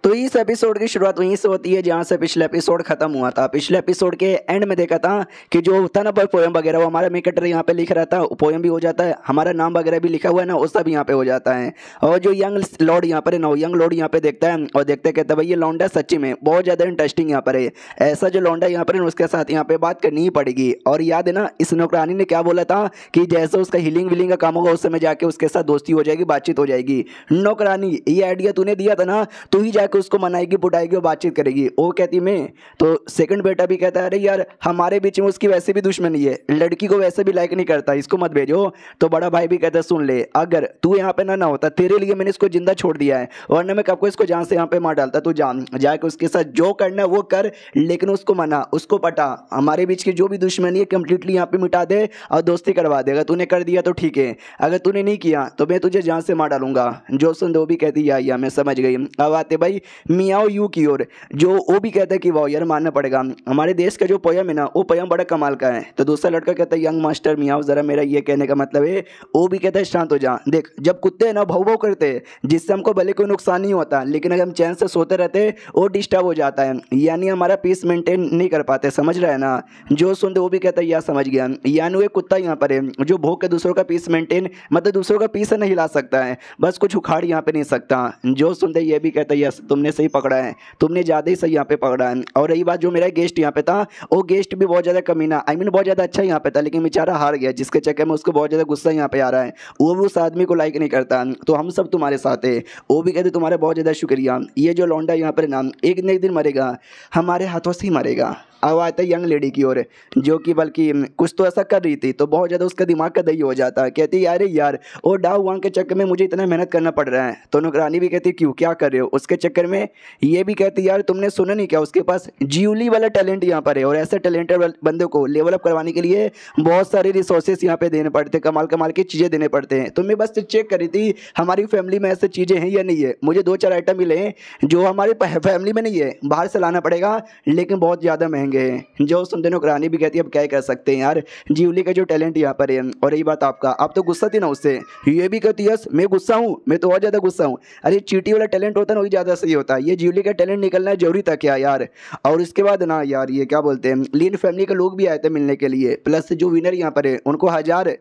तो इस एपिसोड की शुरुआत वहीं से होती है जहाँ से पिछले एपिसोड खत्म हुआ था। पिछले एपिसोड के एंड में देखा था कि जो होता ना पोएम वगैरह वो हमारा मेकटर यहाँ पे लिख रहा था, पोएम भी हो जाता है, हमारा नाम वगैरह भी लिखा हुआ है ना, वो सब यहाँ पे हो जाता है। और जो यंग लॉर्ड यहाँ पर है ना, यंग लॉर्ड यहाँ पे देखता है और देखते कहता है भाई ये लौंडा सच्ची में बहुत ज़्यादा इंटरेस्टिंग यहाँ पर है, ऐसा जो लौंडा यहाँ पर है उसके साथ यहाँ पे बात करनी ही पड़ेगी। और याद है ना इस नौकरानी ने क्या बोला था कि जैसे उसका हीलिंग विलिंग का काम होगा उस समय जाके उसके साथ दोस्ती हो जाएगी, बातचीत हो जाएगी। नौकरानी ये आइडिया तूने दिया था ना, तू ही जाके उसको मनाएगी बुटाएगी और बातचीत करेगी। वो कहती मैं तो सेकंड बेटा भी कहता है अरे यार हमारे बीच में उसकी वैसे भी दुश्मनी है, लड़की को वैसे भी लाइक नहीं करता, इसको मत भेजो। तो बड़ा भाई भी कहता है सुन ले, अगर तू यहाँ पे ना होता तेरे लिए मैंने इसको जिंदा छोड़ दिया है, वरना मैं कब को इसको जान से यहाँ पे मार डालता। तू जान जाके उसके साथ जो करना है वो कर, लेकिन उसको मना, उसको पटा, हमारे बीच की जो भी दुश्मनी है कंप्लीटली यहाँ पे मिटा दे और दोस्ती करवा दे। अगर तूने कर दिया तो ठीक है, अगर तूने नहीं किया तो मैं तुझे जान से मार डालूंगा। जो सुन दो भी कहती या मैं समझ गई। अब आते भाई मियाओ यू की ओर, जो वो भी कहता है कि वाह यार मानना पड़ेगा, हमारे देश का जो पोयम है ना वो पोयम बड़ा कमाल का है। तो दूसरा लड़का कहता है यंग मास्टर मियाओ जरा मेरा ये कहने का मतलब है, वो भी कहता है शांत हो जा, देख जब कुत्ते ना भौ भौ करते जिससे हमको भले कोई नुकसान नहीं होता, लेकिन अगर हम चैन से सोते रहते वो डिस्टर्ब हो जाता है, यानी हमारा पीस मेंटेन नहीं कर पाते, समझ रहा है ना। जो सुनते वो भी कहता है या समझ गया, यानी एक कुत्ता यहाँ पर है जो भोग के दूसरों का पीस मेंटेन मतलब दूसरों का पीस नहीं हिला सकता है, बस कुछ उखाड़ यहाँ पे नहीं सकता। जो सुनते ये भी कहता है यस तुमने सही पकड़ा है, तुमने ज़्यादा ही सही यहाँ पे पकड़ा है। और रही बात जो मेरा गेस्ट यहाँ पे था, वो गेस्ट भी बहुत ज़्यादा कमीना आई मीन बहुत ज़्यादा अच्छा यहाँ पे था, लेकिन बेचारा हार गया जिसके चक्कर में उसको बहुत ज़्यादा गुस्सा यहाँ पे आ रहा है, वो भी उस आदमी को लाइक नहीं करता। तो हम सब तुम्हारे साथ है, वो भी कहते तुम्हारा बहुत ज़्यादा शुक्रिया। ये जो लौंडा यहाँ पर नाम एक न एक दिन मरेगा, हमारे हाथों से ही मरेगा। अब आता है यंग लेडी की ओर, जो कि बल्कि कुछ तो ऐसा कर रही थी तो बहुत ज़्यादा उसका दिमाग का दही हो जाता है। कहती है अरे यार वो डाउ वांग के चक्कर में मुझे इतना मेहनत करना पड़ रहा है। तो नौकरानी भी कहती क्यों क्या कर रहे हो उसके चक्कर में। ये भी कहती यार तुमने सुना नहीं क्या उसके पास ज्यूली वाला टैलेंट यहाँ पर है, और ऐसे टैलेंटेड बंदे को लेवल अप करवाने के लिए बहुत सारे रिसोर्सेज यहाँ पे देने पड़ते, कमाल कमाल की चीज़ें देने पड़ते हैं। तो मैं बस चेक करी थी हमारी फैमिली में ऐसे चीज़ें हैं या नहीं है। मुझे 2-4 आइटम मिले हैं जो हमारे फैमिली में नहीं है, बाहर से लाना पड़ेगा लेकिन बहुत ज़्यादा महंगे हैं। जो सुनते नौकरानी भी कहती है अब क्या कर सकते हैं यार, ज्यूली का जो टैलेंट यहाँ पर है। और रही बात आपका, आप तो गुस्सा थी ना उससे, ये भी कहती है मैं गुस्सा हूँ, मैं तो और ज़्यादा गुस्सा हूँ। अरे चीटी वाला टैलेंट होता है ना वही ज़्यादा सही होता है, ये ज्यूली का टैलेंट निकलना जरूरी था क्या यार। और इसके बाद ना यार ये क्या बोलते हैं लीन फैमिली के लोग भी आए थे मिलने के लिए, प्लस जो विनर यहाँ पर है उनको 1000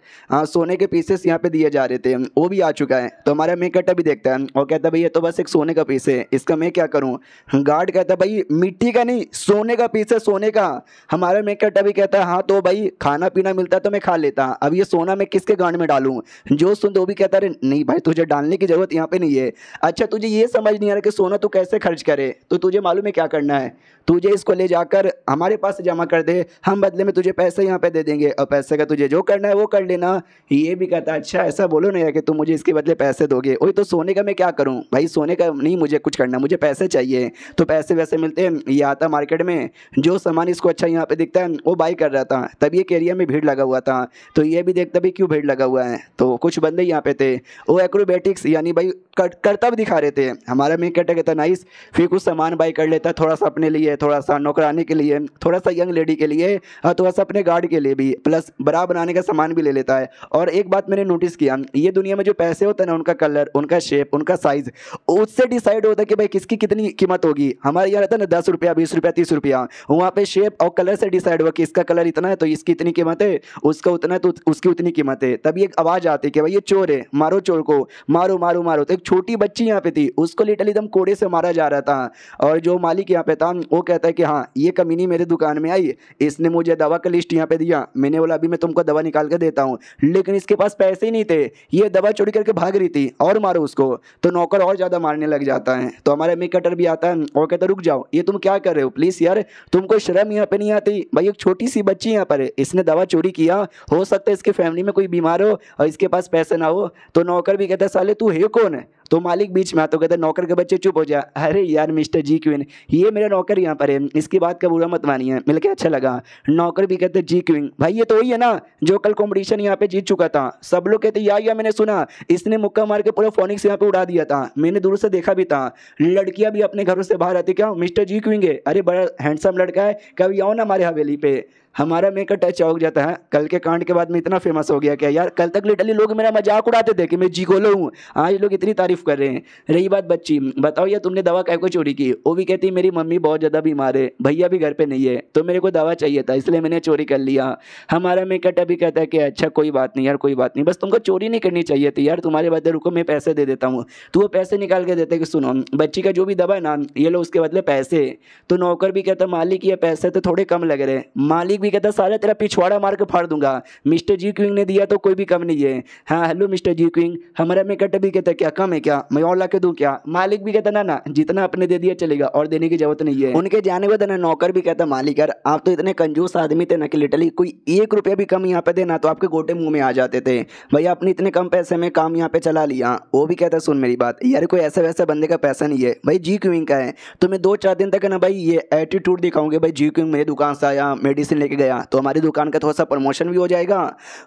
सोने के पीसेस यहाँ पे दिए जा रहे थे, वो भी आ चुका है। तो हमारा मेक कट्टा भी देखता है और कहता है भाई ये तो बस एक सोने का पीस है, इसका मैं क्या करूँ। गार्ड कहता है भाई मिट्टी का नहीं सोने का पीस है, सोने का। हमारा मेक कट्टा भी कहता है हाँ तो भाई खाना पीना मिलता तो मैं खा लेता, अब ये सोना मैं किसके गांड में डालूं। जो सुन तो वो भी कहता है नहीं भाई तुझे डालने की जरूरत यहाँ पे नहीं है। अच्छा तुझे ये समझ नहीं आ रहा कि सोना तू कैसे खर्च करे, तो तुझे मालूम है क्या करना है, तुझे इसको ले जाकर हमारे पास जमा कर दे, हम बदले में तुझे पैसे यहाँ पे दे देंगे और पैसे का तुझे जो करना है वो कर लेना। ये भी कहता है अच्छा ऐसा बोलो नहीं है कि तुम मुझे इसके बदले पैसे दोगे। वही तो सोने का मैं क्या करूँ भाई, सोने का नहीं मुझे कुछ करना, मुझे पैसे चाहिए। तो पैसे वैसे मिलते हैं, ये आता मार्केट में जो सामान इसको अच्छा यहाँ पे दिखता है वो बाई कर रहा था, तब ये एरिया में भीड़ लगा हुआ था। तो ये भी देखता भी क्यों भीड़ लगा हुआ है, तो कुछ बंदे यहाँ पे थे वो एक्रोबैटिक्स यानी भाई करतब दिखा रहे थे। हमारा मेक कट्टा कहता नाइस, फिर कुछ सामान बाई कर लेता, थोड़ा सा अपने लिए, थोड़ा सा नौकरानी के लिए, थोड़ा सा यंग लेडी के लिए और थोड़ा सा अपने गार्ड के लिए भी, प्लस बरा बनाने का सामान भी ले लेता है। और एक बात मैंने नोटिस किया, ये दुनिया में जो पैसे होते हैं ना उनका कलर, उनका शेप, उनका साइज उससे डिसाइड होता है कि भाई किसकी कितनी कीमत होगी। हमारे यहाँ रहता है ना 10 रुपया 20 रुपया 30 रुपया, वहाँ पे शेप और कलर से डिसाइड हुआ कि इसका कलर इतना है तो इसकी इतनी कीमत है, उसका उतना है तो उसकी उतनी कीमत है। तभी एक आवाज़ आती है कि भाई ये चोर है, मारो चोर को, मारो मारो मारो। तो एक छोटी बच्ची यहाँ पे थी, उसको लिटरली एकदम कोड़े से मारा जा रहा था। और जो मालिक यहाँ पे था वो कहता है कि हाँ ये कमीनी मेरे दुकान में आई, इसने मुझे दवा का लिस्ट यहाँ पे दिया, मैंने बोला अभी मैं तुमको दवा निकाल के देता हूँ, लेकिन इसके पास पैसे ही नहीं थे, ये दवा चोरी करके भाग रही थी और मारो उसको। तो नौकर और ज़्यादा मारने लग जाता है। तो हमारा मेक कटर भी आता है और कहता रुक जाओ, ये तुम क्या कर रहे हो प्लीज़ यार, तुमको शर्म यहाँ पे नहीं आती भाई, एक छोटी सी बच्ची यहाँ पर है, इसने दवा चोरी किया, हो सकता है इसके फैमिली में कोई बीमार हो और इसके पास पैसे ना हो। तो नौकर भी कहता है साले तू है कौन है। तो मालिक बीच में आता, कहता है नौकर के बच्चे चुप हो जा, अरे यार मिस्टर जी क्वीन ये मेरा नौकर यहाँ पर है, इसकी बात का बुरा मत मानिए, मिलके अच्छा लगा। नौकर भी कहते जी क्वीन भाई ये तो वही है ना जो कल कंपटीशन यहाँ पे जीत चुका था। सब लोग कहते या मैंने सुना इसने मुक्का मार के पूरा फोनिक्स यहाँ पे उड़ा दिया था, मैंने दूर से देखा भी था। लड़कियां भी अपने घरों से बाहर आती क्या मिस्टर जी क्वीन है, अरे बड़ा हैंडसम लड़का है, कभी आओ ना हमारे हवेली पे। हमारा मेकअप टच चौक जाता है। कल के कांड के बाद में इतना फेमस हो गया क्या यार, कल तक लिटरली लोग मेरा मजाक उड़ाते थे कि मैं जिगोलो हूँ, आज लोग इतनी तारीफ कर रहे हैं। रही बात बच्ची, बताओ यार तुमने दवा काय को चोरी की? वो भी कहती मेरी मम्मी बहुत ज़्यादा बीमार है, भैया भी घर पे नहीं है, तो मेरे को दवा चाहिए था इसलिए मैंने चोरी कर लिया। हमारा मेकअप अभी कहता है कि अच्छा कोई बात नहीं यार, कोई बात नहीं, बस तुमको चोरी नहीं करनी चाहिए थी यार, तुम्हारे बदले रुको मैं पैसे दे देता हूँ। तो वो पैसे निकाल के देते कि सुनो बच्ची का जो भी दवा है ना ये लो उसके बदले पैसे। तो नौकर भी कहता मालिक ये पैसे तो थोड़े कम लग रहे हैं। मालिक भी कहता सारा तेरा पिछवाड़ा मार के फाड़ दूंगा, मिस्टर जी क्विंग ने दिया तो कोई भी कम नहीं है। हाँ हेलो मिस्टर जी क्विंग, हमारा मेकअप भी कहता क्या कम है क्या, मैं और ला के दूँ क्या? मालिक भी कहता ना ना जितना आपने दे दिया चलेगा और देने की जरूरत नहीं है। उनके जाने बाद ना नौकर भी कहता मालिक यार आप तो इतने कंजूस आदमी थे ना कि लिटरली कोई 1 रुपया भी कम यहाँ पे देना तो आपके गोटे मुंह में आ जाते थे। भैया आपने इतने कम पैसे में काम यहाँ पे चला लिया। वो भी कहता सुन मेरी बात यार, कोई ऐसा वैसा बंदे का पैसा नहीं है भाई, जी क्विंग का है। तो मैं 2-4 दिन तक ना भाई ये एटीट्यूड दिखाऊंगे भाई, जी क्विंग मेरी दुकान से आया मेडिसिन लेके गया तो हमारी दुकान का थोड़ा सा प्रमोशन भी हो जाएगा।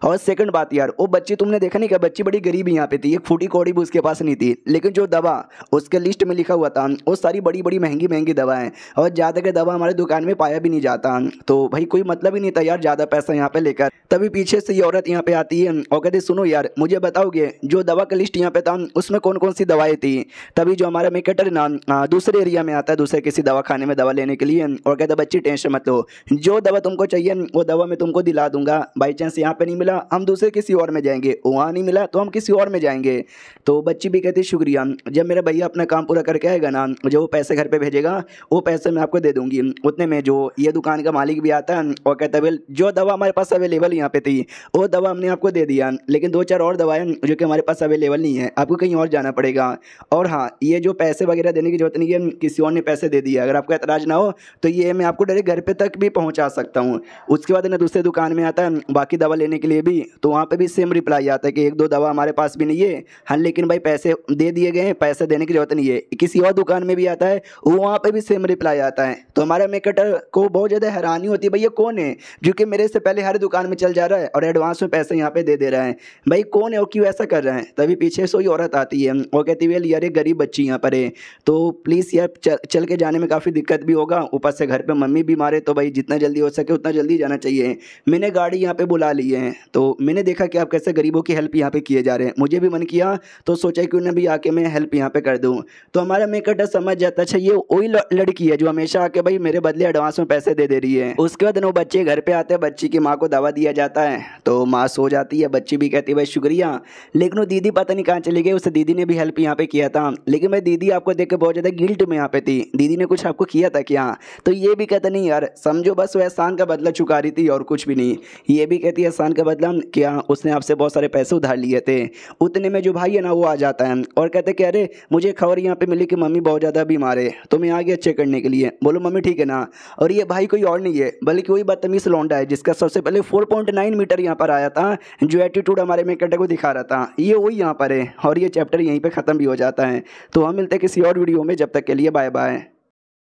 और सेकंड बात यार वो बच्ची तुमने देखा नहीं क्या, बच्ची बड़ी गरीब यहाँ पे थी, एक फूटी कौड़ी भी उसके पास नहीं थी, लेकिन जो दवा उसके लिस्ट में लिखा हुआ था वो सारी बड़ी बड़ी महंगी महंगी दवाएं, और ज़्यादा के दवा हमारे दुकान में पाया भी नहीं जाता। तो भाई कोई मतलब ही नहीं था यार ज़्यादा पैसा यहाँ पे लेकर। तभी पीछे से ये औरत यहाँ पे आती है और कहती सुनो यार मुझे बताओगे जो दवा का लिस्ट यहाँ पे था उसमें कौन कौन सी दवाएं थी? तभी जो हमारा मेकेटर ना दूसरे एरिया में आता है, दूसरे किसी दवा खाने में दवा लेने के लिए, और कहता बच्ची टेंशन मत लो, जो दवा तुमको चाहिए वो दवा मैं तुमको दिला दूंगा। बाई चांस यहाँ पे नहीं मिला हम दूसरे किसी और में जाएंगे, वहाँ नहीं मिला तो हम किसी और में जाएंगे। तो बच्ची भी कहती शुक्रिया, जब मेरा भैया अपना काम पूरा करके आएगा ना जो वो पैसे घर पे भेजेगा वो पैसे मैं आपको दे दूंगी। उतने में जो ये दुकान का मालिक भी आता है और कहता है जो दवा हमारे पास अवेलेबल यहाँ पे थी वो दवा हमने आपको दे दिया, लेकिन 2-4 और दवाएं जो कि हमारे पास अवेलेबल नहीं है, आपको कहीं और जाना पड़ेगा। और हाँ ये जो पैसे वगैरह देने की जरूरत नहीं है, किसी और ने पैसे दे दिया, अगर आपको एतराज ना हो तो ये मैं आपको डायरेक्ट घर पे तक भी पहुँचा सकता हूँ। उसके बाद ना दूसरे दुकान में आता है बाकी दवा लेने के लिए भी, तो वहाँ पर भी सेम रिप्लाई आता है कि 1-2 दवा हमारे पास भी नहीं है, हाँ लेकिन भाई पैसे दे दिए गए हैं, पैसे देने की जरूरत नहीं है। किसी और दुकान में भी आता है वहाँ पे भी सेम रिप्लाई आता है। तो हमारा मेकटर को बहुत ज़्यादा हैरानी होती है, भैया कौन है जो कि मेरे से पहले हर दुकान में चल जा रहा है और एडवांस में पैसे यहाँ पे दे रहा है, भाई कौन है और क्यों ऐसा कर रहा है? तभी पीछे से वही औरत आती है और कहती है यार ये गरीब बच्ची यहाँ पर है तो प्लीज़ यार चल के जाने में काफ़ी दिक्कत भी होगा, ऊपर से घर पर मम्मी बीमार है, तो भाई जितना जल्दी हो सके उतना जल्दी जाना चाहिए। मैंने गाड़ी यहाँ पर बुला ली है तो मैंने देखा कि आप कैसे गरीबों की हेल्प यहाँ पर किए जा रहे हैं, मुझे भी मन किया तो सोचा कि उन्हें भी आके मैं हेल्प यहाँ पे कर दूँ। तो हमारा मेकअप समझ जाता अच्छा ये वही लड़की है जो हमेशा आके भाई मेरे बदले एडवांस में पैसे दे रही है। उसके बाद वो बच्चे घर पे आते हैं, बच्ची की माँ को दवा दिया जाता है तो माँ सो जाती है, बच्ची भी कहती है भाई शुक्रिया, लेकिन वो दीदी पता नहीं कहाँ चली गई, उस दीदी ने भी हेल्प यहाँ पे किया था, लेकिन भाई दीदी आपको देख के बहुत ज़्यादा गिल्ट में यहाँ पे थी, दीदी ने कुछ आपको किया था क्या? तो ये भी कहता नहीं यार समझो बस वो एहसान का बदला चुका रही थी और कुछ भी नहीं। ये भी कहती है एहसान का बदला क्या, उसने आपसे बहुत सारे पैसे उधार लिए थे। उतने में जो भाई है ना वो आ जाता है और कहते कि अरे मुझे खबर यहाँ पे मिली कि मम्मी बहुत ज़्यादा बीमार है तो मैं आ गया चेक करने के लिए। बोलो मम्मी ठीक है ना? और ये भाई कोई और नहीं है बल्कि वही बदतमीज लौंडा है जिसका सबसे पहले 4.9 मीटर यहाँ पर आया था, जो एटीट्यूड हमारे मेकअप को दिखा रहा था, ये वही यहाँ पर है। और ये चैप्टर यहीं पर ख़त्म भी हो जाता है। तो हम मिलते हैं किसी और वीडियो में, जब तक के लिए बाय बाय।